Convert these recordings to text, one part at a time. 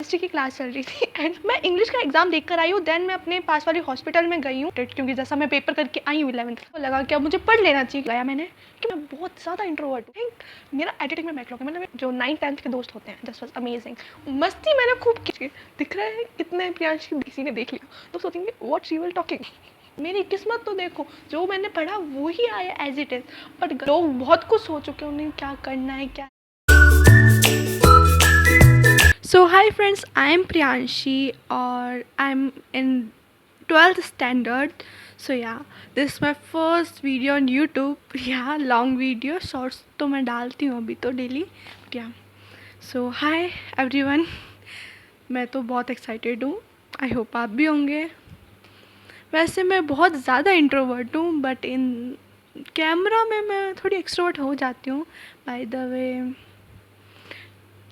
History की class चल रही थी एंड मैं इंग्लिश का एग्जाम देख कर आई हूँ। देन मैं अपने पास वाली हॉस्पिटल में गई हूँ क्योंकि जैसा मैं पेपर करके आई हूँ 11th को लगा कि अब मुझे पढ़ लेना चाहिए। गया मैंने कि मैं बहुत ज़्यादा इंट्रोवर्ट हूँ। मेरा एडिटिंग में बैकलॉग है। मतलब जो 9th-10th के दोस्त होते हैं, दिस वाज अमेजिंग। मस्ती मैंने खूब की। दिख रहा है कितने प्रियांश की किसी ने देख लिया तो सोचेंगे व्हाट शी विल टॉकिंग। मेरी किस्मत तो देखो, जो मैंने पढ़ा वही आया एज इट इज़। बट लोग बहुत कुछ सोच चुके हैं उन्हें क्या करना है क्या। So hi friends, I am Priyanshi or I'm in 12th standard. So yeah, this is my first video on YouTube. Yeah, long video, shorts तो मैं डालती हूँ अभी तो daily. Yeah. So hi everyone. मैं तो बहुत एक्साइटेड हूँ. आई होप आप भी होंगे. वैसे मैं बहुत ज़्यादा इंट्रोवर्ट हूँ बट इन कैमरा में मैं थोड़ी एक्सट्रोवर्ट हो जाती हूँ. By the way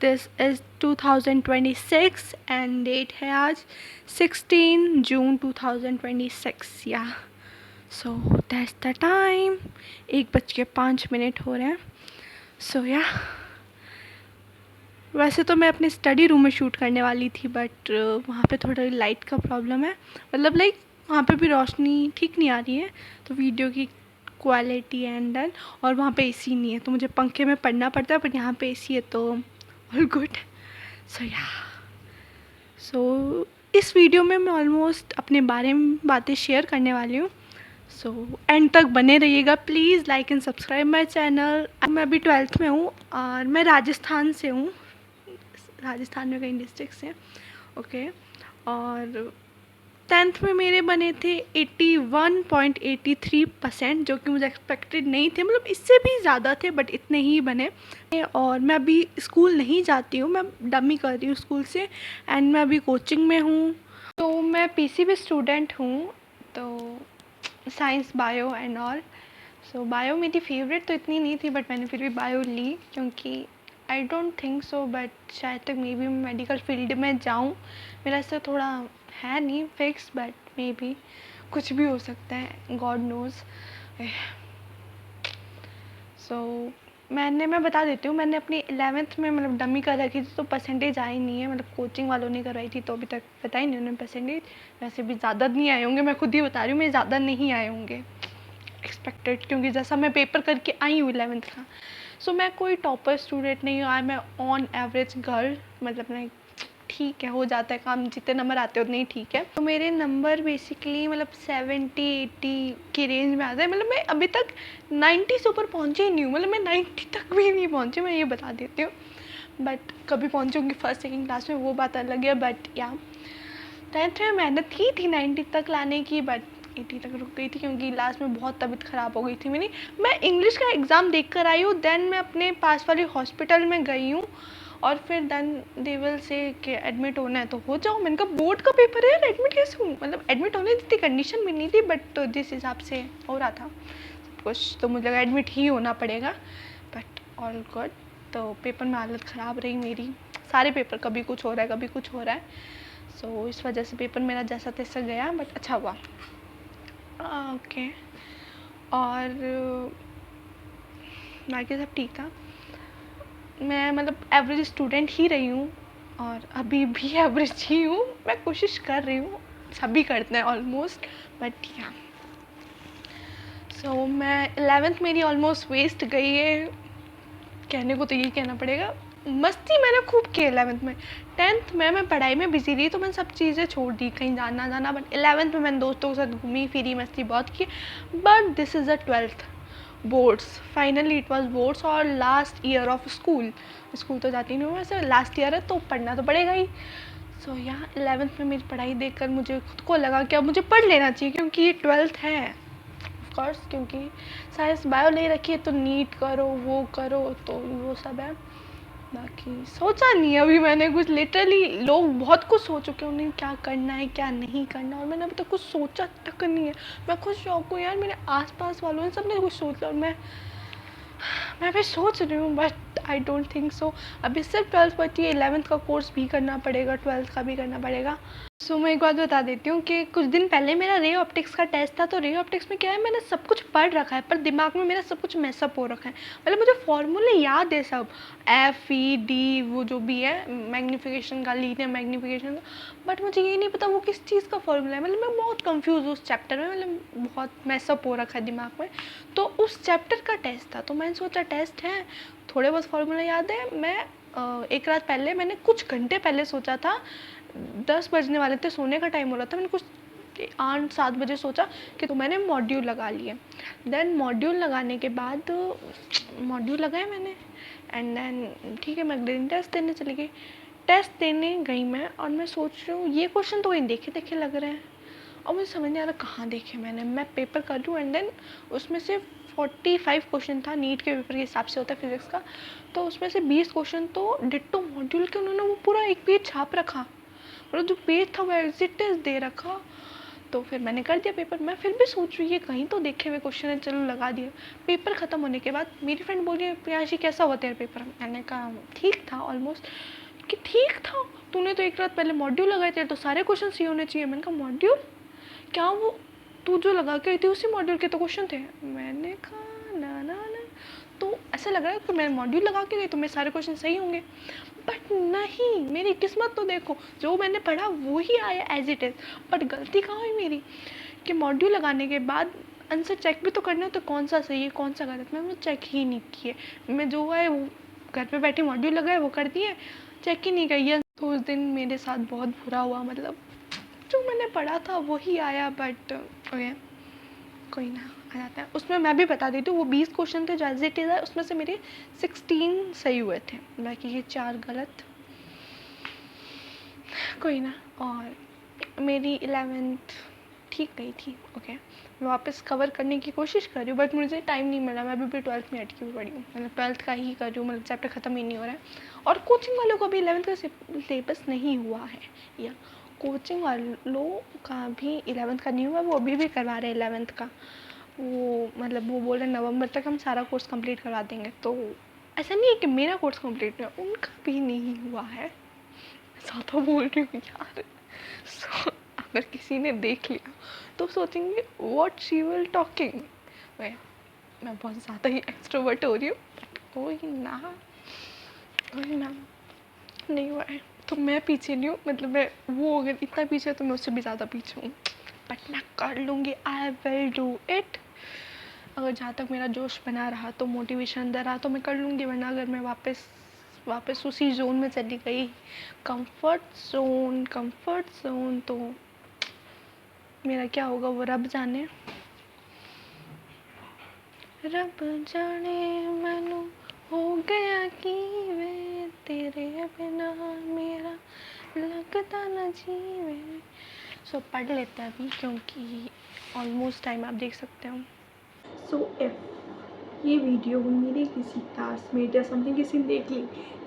this is 2026 and date है आज 16 जून 2026. या सो दैट्स द टाइम. 1:05 हो रहे हैं. सो या वैसे तो मैं अपने स्टडी रूम में शूट करने वाली थी बट वहाँ पे थोड़ा लाइट का प्रॉब्लम है. मतलब लाइक वहाँ पे भी रोशनी ठीक नहीं आ रही है तो वीडियो की क्वालिटी एंड डन. और वहाँ पे एसी नहीं है तो मुझे पंखे में पढ़ना पड़ता है बट यहाँ पे एसी है तो ऑल गुड. सो या सो इस वीडियो में मैं ऑलमोस्ट अपने बारे में बातें शेयर करने वाली हूँ. सो एंड तक बने रहिएगा please. Like and subscribe my channel. मैं अभी 12th में हूँ और मैं राजस्थान से हूँ. राजस्थान में कई डिस्ट्रिक्ट्स हैं. ओके. और 10th में मेरे बने थे 81.83%, जो कि मुझे एक्सपेक्टेड नहीं थे. मतलब इससे भी ज़्यादा थे बट इतने ही बने. और मैं अभी स्कूल नहीं जाती हूँ, मैं डमी कर रही हूँ स्कूल से एंड मैं अभी कोचिंग में हूँ. तो मैं पीसीबी स्टूडेंट हूँ तो science bio and all. So bio मेरी फेवरेट तो इतनी नहीं थी बट मैंने फिर भी बायो ली क्योंकि I don't think so but शायद तक मे बी मैं मेडिकल फील्ड में जाऊँ. मेरा इससे थोड़ा है नहीं फिक्स बट मे बी कुछ भी हो सकता है. God nose. सो मैं बता देती हूँ. मैंने अपनी 11th में मतलब डमी कर रखी थी तो परसेंटेज आई नहीं है. मतलब कोचिंग वालों ने करवाई थी तो अभी तक पता ही नहीं उन्होंने परसेंटेज. वैसे भी ज़्यादा नहीं आए होंगे, मैं खुद ही बता रही हूँ, मेरे ज़्यादा नहीं आए होंगे एक्सपेक्टेड क्योंकि जैसा मैं पेपर करके आई हूँ 11th का. सो मैं कोई टॉपर स्टूडेंट नहीं हूँ. मैं ऑन एवरेज गर्ल. मतलब मैं ठीक है, हो जाता है काम. जितने नंबर आते हैं उतने ही ठीक है. तो मेरे नंबर बेसिकली मतलब 70-80 की रेंज में आते हैं. मतलब मैं अभी तक 90 से ऊपर पहुँची ही नहीं हूँ. मतलब मैं 90 तक भी नहीं पहुँची, मैं ये बता देती हूँ. बट कभी पहुँचूँगी फर्स्ट सेकेंड क्लास में वो बात अलग है. बट या 10th में मेहनत की थी 90 तक लाने की बट 80 तक रुक गई थी क्योंकि लास्ट में बहुत तबीयत ख़राब हो गई थी मेरी. मैं इंग्लिश का एग्ज़ाम देख कर आई हूँ. देन मैं अपने पास वाली हॉस्पिटल में गई हूँ और फिर देन दे विल से कि एडमिट होना है तो हो जाओ. मैंने कहा बोर्ड का पेपर है यार, एडमिट कैसे हूँ. मतलब एडमिट होने जितनी कंडीशन भी नहीं थी बट तो जिस हिसाब से हो रहा था सब कुछ तो मुझे लगा एडमिट ही होना पड़ेगा. But all good. तो पेपर में हालत ख़राब रही मेरी. सारे पेपर कभी कुछ हो रहा है कभी कुछ हो रहा है. सो इस वजह से पेपर मेरा जैसा तैसा गया बट अच्छा हुआ. ओके. और बाकी सब ठीक था. मैं मतलब एवरेज स्टूडेंट ही रही हूँ और अभी भी एवरेज ही हूँ. मैं कोशिश कर रही हूँ, सभी करते हैं ऑलमोस्ट. बट या सो मैं 11th मेरी ऑलमोस्ट वेस्ट गई है. कहने को तो यही कहना पड़ेगा. मस्ती मैंने खूब की 11th में. 10th में मैं पढ़ाई में बिजी रही तो मैंने सब चीज़ें छोड़ दी, कहीं जाना. बट 11th में मैंने दोस्तों के साथ घूमी फिरी, मस्ती बहुत की. But this is the 12th boards. Finally it was boards और last year of school. School तो जाती नहीं हूँ वैसे, लास्ट ईयर है तो पढ़ना तो पड़ेगा ही. सो यहाँ 11th में मेरी पढ़ाई देखकर मुझे खुद को लगा कि अब मुझे पढ़ लेना चाहिए क्योंकि ये 12th है ऑफकोर्स. क्योंकि साइंस बायो ले रखी है तो नीट करो वो करो तो वो सब है. बाकी सोचा नहीं अभी मैंने कुछ. लिटरली लोग बहुत कुछ सोच चुके हैं उन्हें क्या करना है क्या नहीं करना और मैंने अभी तक कुछ सोचा तक नहीं है. मैं खुद शौक हूँ यार, मेरे आसपास वालों ने सब ने कुछ सोच लिया और मैं भी सोच रही हूँ but I don't think so. अभी सिर्फ 12th बची है. 11th का कोर्स भी करना पड़ेगा, 12th का भी करना पड़ेगा. सो मैं एक बात बता देती हूँ कि कुछ दिन पहले मेरा रे ऑप्टिक्स का टेस्ट था। तो रे ऑप्टिक्स में क्या है, मैंने सब कुछ पढ़ रखा है पर दिमाग में मेरा सब कुछ मैसअप हो रखा है। मतलब मुझे फॉर्मूले याद है सब, एफ ई डी वो जो भी है, मैग्नीफिकेशन का, लीनियर मैग्नीफिकेशन का, बट मुझे ये नहीं पता वो किस चीज़ का फॉर्मूला है। मतलब मैं बहुत कंफ्यूज हूँ उस चैप्टर में, मतलब बहुत मैसअप हो रखा है दिमाग में। तो उस चैप्टर का टेस्ट था, तो मैंने सोचा टेस्ट है, थोड़े बहुत फॉर्मूला याद है। मैं एक रात पहले, मैंने कुछ घंटे पहले सोचा था, 10 बजने वाले थे, सोने का टाइम हो रहा था, मैंने कुछ 8-7 बजे सोचा कि तो मैंने मॉड्यूल लगा लिए। देन मॉड्यूल लगाने के बाद मॉड्यूल लगाए मैंने, एंड देन ठीक है मैं ग्रेडिंग टेस्ट देने चली गई। टेस्ट देने गई मैं और मैं सोच रही हूँ ये क्वेश्चन तो वही देखे देखे लग रहे हैं, और मुझे समझ नहीं आ रहा कहाँ देखे मैंने। मैं पेपर कर रही हूँ एंड देन उसमें से 45 क्वेश्चन था, नीट के पेपर के हिसाब से होता है फिजिक्स का, तो उसमें से 20 क्वेश्चन तो डिट्टो मॉड्यूल के उन्होंने वो पूरा एक पेज छाप रखा, मतलब जो पेज था वो एज इट इज दे रखा। तो फिर मैंने कर दिया पेपर। मैं फिर भी सोच रही ये कहीं तो देखे हुए क्वेश्चन है, चलो लगा दिया। पेपर ख़त्म होने के बाद मेरी फ्रेंड बोली है प्रियांशी कैसा हुआ तेरा पेपर, मैंने कहा ठीक था ऑलमोस्ट। कि ठीक था, तूने तो एक रात पहले मॉड्यूल लगाए थे तो सारे क्वेश्चन सही होने चाहिए। मैंने कहा मॉड्यूल क्या, वो तू जो लगा के आई थी उसी मॉड्यूल के तो क्वेश्चन थे। मैंने कहा ना ना ना, तो ऐसा लग रहा है कि मैं मॉड्यूल लगा के गई तो मेरे सारे क्वेश्चन सही होंगे, बट नहीं, मेरी किस्मत तो देखो, जो मैंने पढ़ा वो ही आया एज इट इज़। बट गलती कहाँ हुई मेरी कि मॉड्यूल लगाने के बाद आंसर चेक भी तो करना है, तो कौन सा सही है कौन सा गलत, मैंने चेक ही नहीं किए। मैं जो है वो घर पे बैठी मॉड्यूल लगाए वो कर दिए, चेक ही नहीं किया। तो उस दिन मेरे साथ बहुत बुरा हुआ, मतलब जो मैंने पढ़ा था वही आया, बट ओके कोई ना, आ जाता है। उसमें मैं भी बता देती हूँ, वो 20 क्वेश्चन थे जो एज इट इज़ है, उसमें से मेरे 16 सही हुए थे, बाकी ये 4 गलत, कोई ना। और मेरी 11th ठीक गई थी, ओके। मैं वापस कवर करने की कोशिश कर रही हूँ बट मुझे टाइम नहीं मिला। मैं अभी भी 12th में अटकी हुई पड़ी हूँ, मतलब 12th का ही कर रही हूँ, मतलब चैप्टर ख़त्म ही नहीं हो रहा है। और कोचिंग वालों का भी 11th का सिलेबस नहीं हुआ है, या कोचिंग वालों का भी 11th का नहीं हुआ, वो अभी भी करवा रहे हैं 11th का। वो मतलब वो बोल रहे हैं नवंबर तक हम सारा कोर्स कंप्लीट करवा देंगे। तो ऐसा नहीं है कि मेरा कोर्स कंप्लीट नहीं, उनका भी नहीं हुआ है, ज़्यादा बोल रही हूँ यार। सो अगर किसी ने देख लिया तो सोचेंगे व्हाट शी विल टॉकिंग। मैं बहुत ज़्यादा ही एक्सट्रोवर्ट हो रही हूँ, बट कोई ना नहीं हुआ है तो मैं पीछे नहीं हूँ। मतलब मैं, वो अगर इतना पीछे है तो मैं उससे भी ज़्यादा पीछे हूँ, बट मैं कर लूँगी, आई विल डू इट। अगर जहाँ तक मेरा जोश बना रहा तो मोटिवेशन अंदर रहा तो मैं कर लूँगी, वरना अगर मैं वापस उसी जोन में चली गई, कंफर्ट जोन, तो मेरा क्या होगा वो रब जाने। रब जाने मैनू हो गया कि वे तेरे बिना मेरा लगता न जीवे। सो पढ़ लेते हैं अभी क्योंकि ऑलमोस्ट टाइम आप देख सकते हो। सो इफ ये वीडियो मेरे किसी क्लासमेट या समथिंग किसी ने देख ली,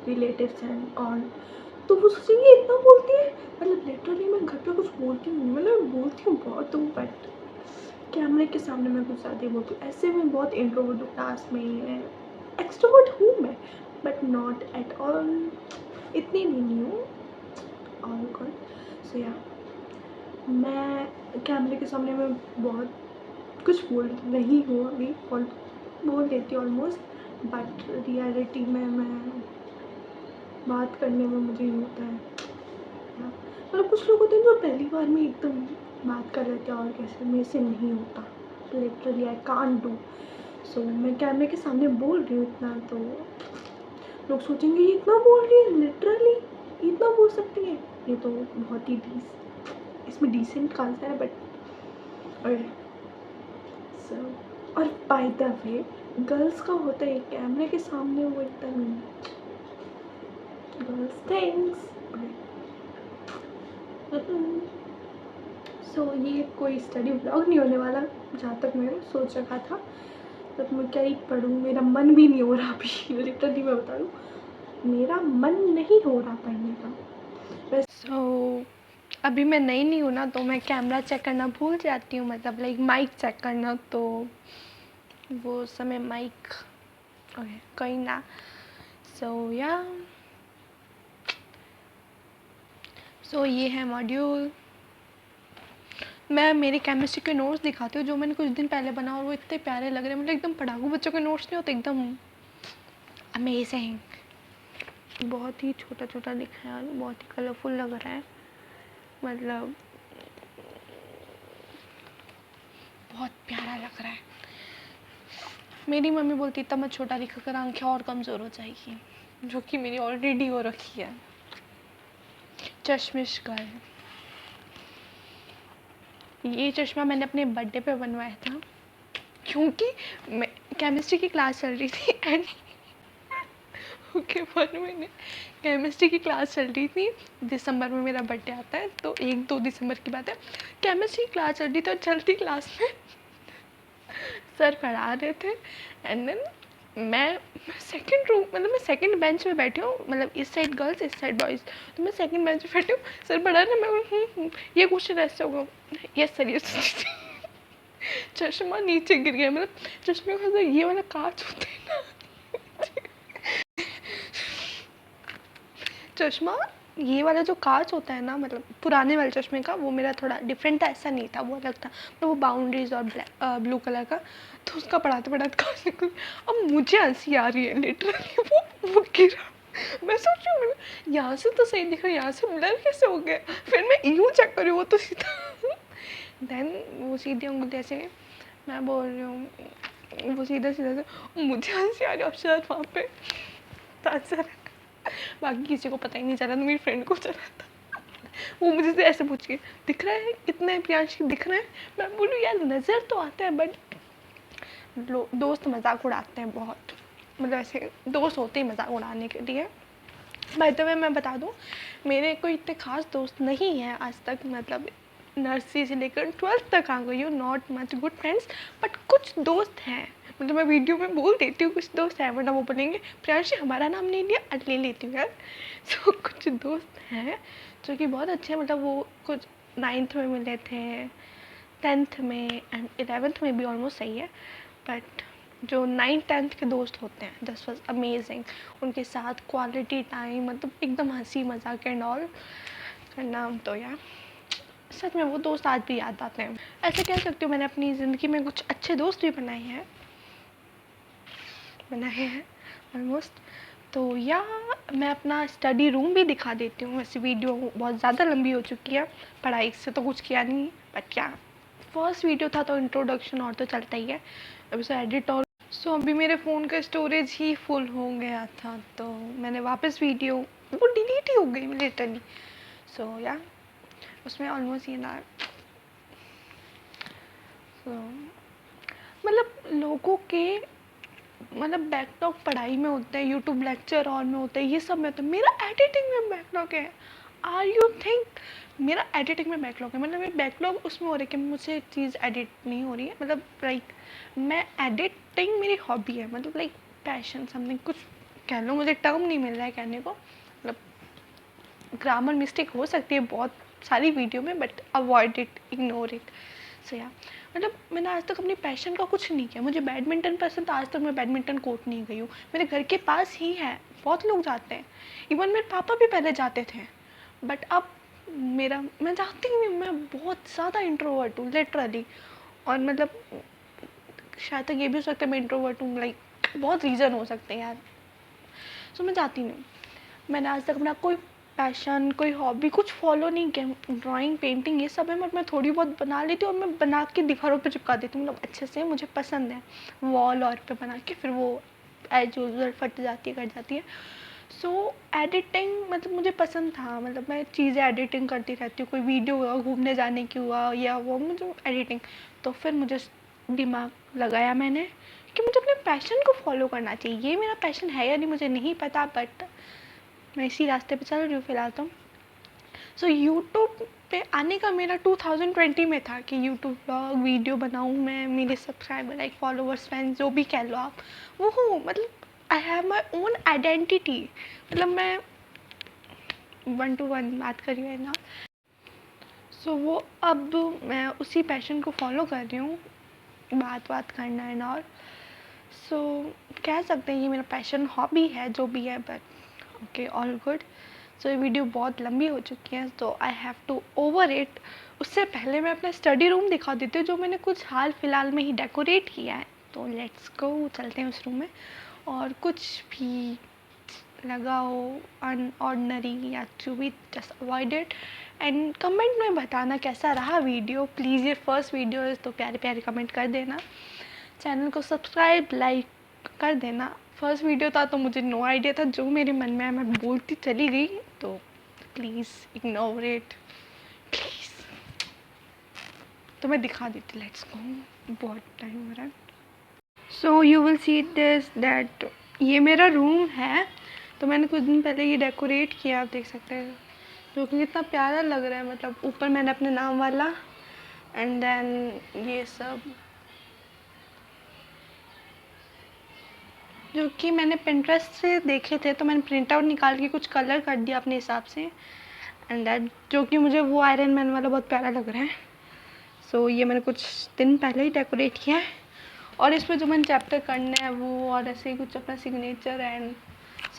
रिलेटिव्स एंड ऑल, तो वो सोचेंगे इतना बोलती है। मतलब लिटरली मैं घर पे कुछ बोलती हूँ, मतलब बोलती हूँ बहुत हूँ, बट कैमरे के सामने मैं कुछ ज़्यादा ही बोलती हूँ। ऐसे मैं बहुत इंट्रोवर्ट हूँ, क्लास में एक्सट्रोवर्ट हूँ मैं, बट नॉट एट ऑल, इतनी भी नहीं हूँ। All good. सो या, मैं कैमरे के सामने मैं बहुत कुछ बोल रही हूँ अभी, बोल देती हूँ ऑलमोस्ट, बट रियलिटी में मैं बात करने में मुझे नहीं होता है। मतलब कुछ लोग होते हैं जो पहली बार में एकदम बात कर लेते हैं, और कैसे मेरे से नहीं होता, लिटरली आई कांट डू। सो मैं कैमरे के सामने बोल रही हूँ इतना, तो लोग सोचेंगे ये इतना बोल रही है, लिटरली इतना बोल सकती है, ये तो बहुत ही इसमें डिसेंट खासा है, बट और सो, और बाय द वे गर्ल्स का होता है कैमरे के सामने वो एकदम गर्ल्स थिंग्स। सो ये कोई स्टडी व्लॉग नहीं होने वाला, जहाँ तक मैंने सोच रखा था। तब मैं क्या ही पढ़ूँ, मेरा मन भी नहीं हो रहा अभी, लिटरली मैं बता दूँ मेरा मन नहीं हो रहा पढ़ने का। सो अभी मैं नई हूँ ना, तो मैं कैमरा चेक करना भूल जाती हूँ, मतलब लाइक माइक चेक करना, तो वो समय माइक ओके कोई ना। सो या, सो ये है मॉड्यूल, मैं मेरी केमिस्ट्री के नोट्स दिखाती हूँ जो मैंने कुछ दिन पहले बना, और वो इतने प्यारे लग रहे हैं, मतलब एकदम पढ़ाकू बच्चों के नोट्स नहीं होते, एकदम अमेजिंग। बहुत ही छोटा छोटा लिखा है और बहुत ही कलरफुल लग रहा है, मतलब बहुत प्यारा लग रहा है। मेरी मम्मी बोलती इतना मत छोटा लिखा कर, आंखें और कमज़ोर हो जाएगी, जो कि मेरी ऑलरेडी हो रखी है। चश्मिश गर्ल, ये चश्मा मैंने अपने बर्थडे पे बनवाया था, क्योंकि मैं केमिस्ट्री की क्लास चल रही थी एंड ओके 1 महीने केमिस्ट्री की क्लास चल रही थी, दिसंबर में मेरा बर्थडे आता है, तो 1-2 दिसंबर की बात है। केमिस्ट्री की क्लास चल रही थी और चलती क्लास में सर पढ़ा रहे थे एंड देन मैं सेकंड रूम, मतलब मैं सेकंड बेंच में बैठी हूँ, मतलब इस साइड गर्ल्स इस साइड बॉयज़, तो मैं सेकंड बेंच पे बैठी हूँ, सर पढ़ा रहे, मैं ये क्वेश्चन ऐसे होगा, यस सर यस चश्मा नीचे गिर गया, मतलब चश्मे का ये वाला कांच होता है ना चश्मा, ये वाला जो कांच होता है ना, मतलब पुराने वाले चश्मे का, वो मेरा थोड़ा डिफरेंट था, ऐसा नहीं था, वो अलग था, तो वो बाउंड्रीज और ब्लू कलर का, तो उसका पढ़ाते पढ़ाते कांच निकल, अब मुझे हंसी आ रही है लिटरली, वो गिरा, मैं सोच रही हूँ यहाँ से तो सही दिख रहा है, यहाँ से ब्लर कैसे हो गया, फिर मैं यूँ चेक करी, वो तो सीधा देन वो सीधी उंगली ऐसे, मैं बोल रही हूँ वो सीधा सीधा से, मुझे हंसी आ रही है, अब शायद वहाँ पे ताज़ा बाकी किसी को पता ही नहीं चला, तो मेरी फ्रेंड को चला था, वो मुझे से ऐसे पूछ के दिख रहा है कितने प्रियांशी दिख रहे हैं, मैं बोलूँ यार नज़र तो आता है, बट दोस्त मजाक उड़ाते हैं बहुत, मतलब ऐसे दोस्त होते ही मजाक उड़ाने के लिए। बाय द वे मैं बता दूँ, मेरे कोई इतने खास दोस्त नहीं हैं आज तक, मतलब नर्सरी से लेकर 12th तक आ गई हूँ, not much good friends, but कुछ दोस्त हैं, मतलब मैं वीडियो में बोल देती हूँ कुछ दोस्त हैं, वरना वो बोलेंगे प्रियांशी हमारा नाम नहीं लिया, ले लेती हूँ यार। सो कुछ दोस्त हैं जो कि बहुत अच्छे हैं, मतलब वो कुछ 9th में मिले थे, 10th में एंड 11th में भी ऑलमोस्ट सही है, बट जो 9th-10th के दोस्त होते हैं दिस वाज अमेजिंग, उनके साथ क्वालिटी टाइम, मतलब एकदम हंसी मजाक एंड ऑल करना, तो यार सच में वो दोस्त आज भी याद आते हैं। ऐसे कह सकती हूँ मैंने अपनी ज़िंदगी में कुछ अच्छे दोस्त भी बनाए हैं ऑलमोस्ट। तो या मैं अपना स्टडी रूम भी दिखा देती हूँ, वैसे वीडियो बहुत ज़्यादा लंबी हो चुकी है, पढ़ाई से तो कुछ किया नहीं, बट क्या फर्स्ट वीडियो था तो इंट्रोडक्शन और तो चलता ही है, अब उसे एडिट और अभी मेरे फ़ोन का स्टोरेज ही फुल हो गया था, तो मैंने वापस वीडियो, वो डिलीट ही हो गई लिटरली, सो या उसमें ऑलमोस्ट ये ना, सो मतलब लोगों के, मतलब बैकलॉग पढ़ाई में होता है, यूट्यूब लेक्चर ऑन में होता है, ये सब में होता है, मेरा एडिटिंग में बैकलॉग है। आर यू थिंक मेरा एडिटिंग में बैकलॉग है, मतलब मेरा बैकलॉग उसमें हो रहा है कि मुझसे चीज़ एडिट नहीं हो रही है, मतलब लाइक मैं एडिटिंग मेरी हॉबी है, मतलब लाइक पैशन समथिंग कुछ कह लो, मुझे टर्म नहीं मिल रहा है कहने को, मतलब ग्रामर मिस्टेक हो सकती है बहुत सारी वीडियो में, but avoid it, ignore it. So या मतलब मैंने आज तक अपनी पैशन का कुछ नहीं किया, मुझे बैडमिंटन पसंद था, आज तक मैं बैडमिंटन कोर्ट नहीं गई हूँ, मेरे घर के पास ही है, बहुत लोग जाते हैं, इवन मेरे पापा भी पहले जाते थे, बट अब मैं चाहती हूँ, मैं बहुत ज़्यादा इंट्रोवर्ट हूँ लिटरली, और मतलब शायद तक ये भी हो सकता है मैं इंट्रोवर्ट हूँ, लाइक बहुत रीज़न हो सकते हैं यार, सो मैं चाहती नहीं, मैंने आज तक अपना कोई पैशन कोई हॉबी कुछ फॉलो नहीं किया, ड्राइंग पेंटिंग ये सब है, बट मैं थोड़ी बहुत बना लेती हूँ और मैं बना के दीवारों पे चिपका देती हूँ, मतलब अच्छे से मुझे पसंद है, वॉल और पे बना के फिर वो एज यूजल फट जाती है कट जाती है। सो एडिटिंग मतलब मुझे पसंद था, मतलब मैं चीज़ें एडिटिंग करती रहती हूँ, कोई वीडियो हुआ घूमने जाने की हुआ या वो मुझे एडिटिंग, तो फिर मुझे दिमाग लगाया मैंने कि मुझे अपने पैशन को फॉलो करना चाहिए, ये मेरा पैशन है या नहीं मुझे नहीं पता, बट मैं इसी रास्ते पे चल रही हूँ फिलहाल तो। सो यूट्यूब पे आने का मेरा 2020 में था कि यूट्यूब ब्लॉग वीडियो बनाऊँ मैं, मेरे सब्सक्राइबर लाइक फॉलोअर्स फैंस जो भी कह लो आप, वो हूँ, मतलब I have my own identity, मतलब मैं 1-to-1 बात करी है ना। सो वो अब मैं उसी पैशन को फॉलो कर रही हूँ, बात करना है और कह सकते हैं ये मेरा पैशन हॉबी है जो भी है, but okay all good. So ये वीडियो बहुत लंबी हो चुकी है, तो I have to over it. उससे पहले मैं अपना स्टडी रूम दिखा देती हूँ जो मैंने कुछ हाल फिलहाल में ही डेकोरेट किया है। तो लेट्स गो, चलते हैं उस रूम में। और कुछ भी लगा हो अनऑर्डनरी या जो भी, just avoid it and comment में बताना कैसा रहा वीडियो। प्लीज़, ये फर्स्ट वीडियो है तो प्यारे प्यारे कमेंट कर देना। चैनल को सब्सक्राइब लाइक कर देना। फर्स्ट वीडियो था तो मुझे नो आइडिया था, जो मेरे मन में है मैं बोलती चली गई, तो प्लीज़ इग्नोर इट प्लीज़। तो मैं दिखा देती, लेट्स गो, बहुत टाइम हो रहा है। So you will see this that ये मेरा रूम है। तो मैंने कुछ दिन पहले ये डेकोरेट किया, आप देख सकते हैं, जो कि कितना प्यारा लग रहा है। मतलब ऊपर मैंने अपने नाम वाला एंड देन ये सब जो कि मैंने पिंटरेस्ट से देखे थे, तो मैंने प्रिंट आउट निकाल के कुछ कलर कर दिया अपने हिसाब से एंड दैट, जो कि मुझे वो आयरन मैन वाला बहुत प्यारा लग रहा है। सो ये मैंने कुछ दिन पहले ही डेकोरेट किया है। और इस पर जो मैंने चैप्टर करने हैं वो, और ऐसे ही कुछ अपना सिग्नेचर एंड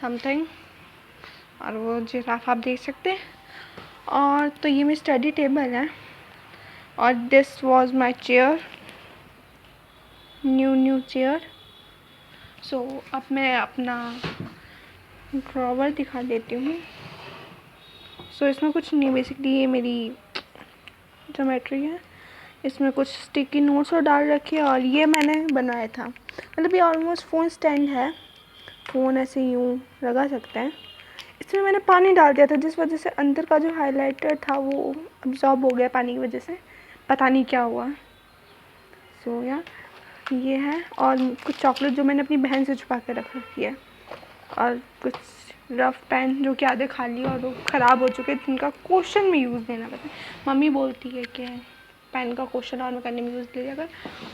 समथिंग, और वो जिराफ आप देख सकते हैं। और तो ये मेरी स्टडी टेबल है। और this was my chair, new chair. So अब मैं अपना ड्रॉवर दिखा देती हूँ। सो इसमें कुछ नहीं, बेसिकली ये मेरी ज्योमेट्री है। इसमें कुछ स्टिकी नोट्स और डाल रखे, और ये मैंने बनाया था। मतलब ये ऑलमोस्ट फ़ोन स्टैंड है, फ़ोन ऐसे यूँ लगा सकते हैं। इसमें मैंने पानी डाल दिया था, जिस वजह से अंदर का जो हाइलाइटर था वो अब्जॉर्ब हो गया पानी की वजह से, पता नहीं क्या हुआ। सो या ये है, और कुछ चॉकलेट जो मैंने अपनी बहन से छुपा के रख रखी है, और कुछ रफ पेन जो कि आधे खाली और वो ख़राब हो चुके, जिनका क्वेश्चन में यूज़ लेना पड़ता है। मम्मी बोलती है कि पेन का क्वेश्चन और में करने में यूज़ ले जाकर।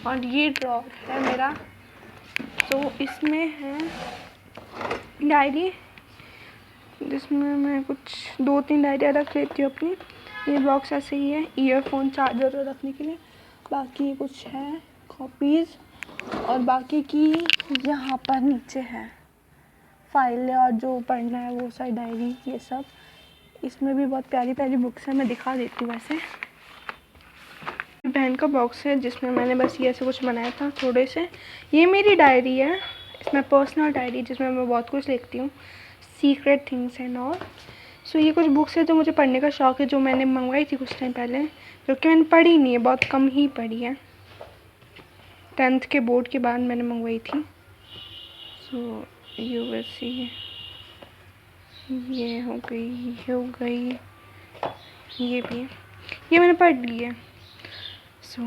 और ये ड्रॉर है मेरा, तो इसमें है डायरी, जिसमें मैं कुछ 2-3 डायरियाँ रख लेती हूँ अपनी। ये बॉक्स ऐसे ही है, ईयरफोन चार्जर रखने के लिए। बाकी कुछ है कॉपीज़, और बाकी की यहाँ पर नीचे है फाइलें, और जो पढ़ना है वो सारी डायरी, ये सब। इसमें भी बहुत प्यारी प्यारी बुक्स हैं, मैं दिखा देती हूँ। वैसे बहन का बॉक्स है जिसमें मैंने बस ये ऐसे कुछ बनाया था थोड़े से। ये मेरी डायरी है, इसमें पर्सनल डायरी, जिसमें मैं बहुत कुछ लिखती हूँ, सीक्रेट थिंग्स एंड ऑल। सो ये कुछ बुक्स है जो मुझे पढ़ने का शौक़ है, जो मैंने मंगवाई थी कुछ टाइम पहले, जो कि मैंने पढ़ी नहीं है, बहुत कम ही पढ़ी है। 10th के बोर्ड के बाद मैंने मंगवाई थी। सो यू विल सी, ये हो गई, ये भी है, ये मैंने पढ़ ली है। सो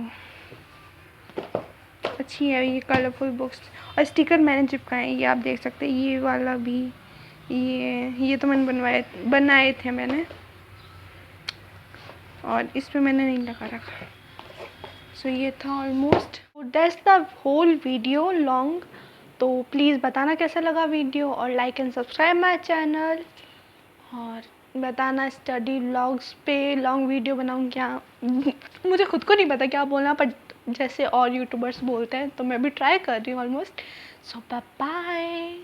अच्छी है ये कलरफुल बुक्स। और स्टिकर मैंने चिपकाए हैं, ये आप देख सकते हैं। ये वाला भी, ये तो मैंने बनाए थे मैंने, और इस पे मैंने नहीं लगा रखा। सो ये था almost, that's the whole video long. तो प्लीज़ बताना कैसा लगा वीडियो, और like and subscribe my channel. और बताना स्टडी व्लॉग्स पे लॉन्ग वीडियो बनाऊँ क्या, मुझे खुद को नहीं पता क्या बोलना, पर जैसे और यूट्यूबर्स बोलते हैं तो मैं भी ट्राई कर रही हूँ ऑलमोस्ट। सो बाय बाय।